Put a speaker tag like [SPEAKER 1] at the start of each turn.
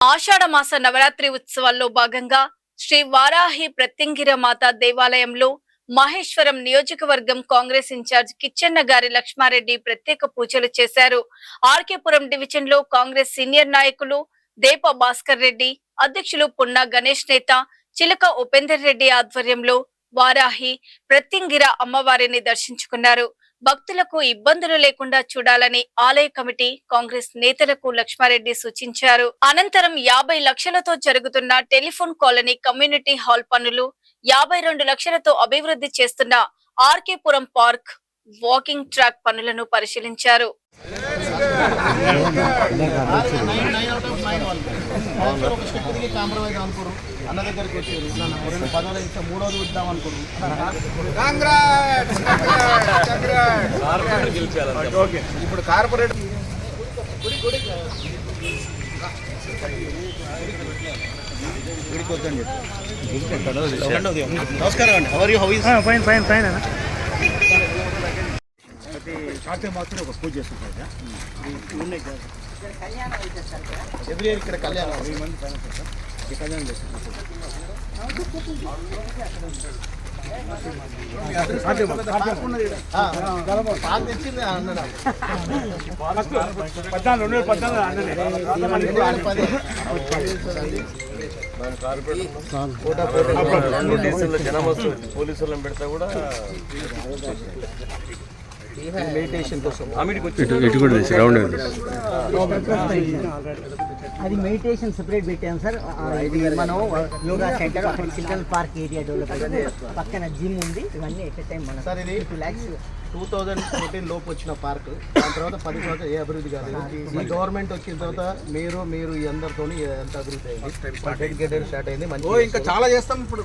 [SPEAKER 1] ఆషాఢమాస నవరాత్రి ఉత్సవాల్లో భాగంగా శ్రీ వారాహి ప్రత్యంగిర మాత దేవాలయంలో మహేశ్వరం నియోజకవర్గం కాంగ్రెస్ ఇన్ఛార్జ్ కిచ్చెన్న గారి లక్ష్మారెడ్డి ప్రత్యేక పూజలు చేశారు. ఆర్కేపురం డివిజన్ లో కాంగ్రెస్ సీనియర్ నాయకులు దేప భాస్కర్ రెడ్డి, అధ్యక్షులు పున్నా గణేష్ నేత, చిలక ఉపేందర్ రెడ్డి ఆధ్వర్యంలో వారాహి ప్రత్యంగిర అమ్మవారిని దర్శించుకున్నారు. భక్తులకు ఇబ్బందులు లేకుండా చూడాలని ఆలయ కమిటీ కాంగ్రెస్ నేతలకు లక్ష్మారెడ్డి సూచించారు. అనంతరం 50 లక్షలతో జరుగుతున్న టెలిఫోన్ కాలనీ కమ్యూనిటీ హాల్ పనులు, 52 లక్షలతో అభివృద్ధి చేస్తున్న ఆర్కేపురం పార్క్, వాకింగ్ ట్రాక్ పనులను పరిశీలించారు.
[SPEAKER 2] అన్న దగ్గరికి వచ్చారు. 2 పదవులు ఇస్తే 3వది ఇద్దాం అనుకుంటున్నాం. ఇప్పుడు కార్పొరేట్ నమస్కారం అండి.
[SPEAKER 3] ఫైన్ ఫైన్ ఫైన్ అన్న.
[SPEAKER 2] కార్తీక మాసం ఒక పూజ చేస్తుంటారు. ఎవ్రీ ఇయర్ ఇక్కడ కళ్యాణం 1000 మంది పైన కళ్యాణం చేస్తారు. తెచ్చింది అన్నాడు.
[SPEAKER 4] 14 జనం వస్తుంది. పోలీసులను పెడితే కూడా
[SPEAKER 2] మెడిటేషన్ కోసం
[SPEAKER 3] అది మెడిటేషన్ సెపరేట్ పెట్టాము సార్. ఇది మనం యోగా సెంటర్, అక్కడ చిల్డ్రన్ పార్క్ ఏరియా డెవలప్, పక్కన జిమ్ ఉంది. ఇవన్నీ ఎట్ టైం మన
[SPEAKER 2] సార్ ఇది
[SPEAKER 3] 2 lakhs
[SPEAKER 2] 2014 లోపు వచ్చిన పార్క్. దాని తర్వాత 10 సంవత్సరాలు ఏ అభివృద్ధి కాలేదు. ఈ గవర్నమెంట్ వచ్చిన తర్వాత మీరు ఈ అందరితో ఎంత అభివృద్ధి అయింది. డెడికేటెడ్ స్టార్ట్ అయింది. ఇంకా చాలా చేస్తాం. ఇప్పుడు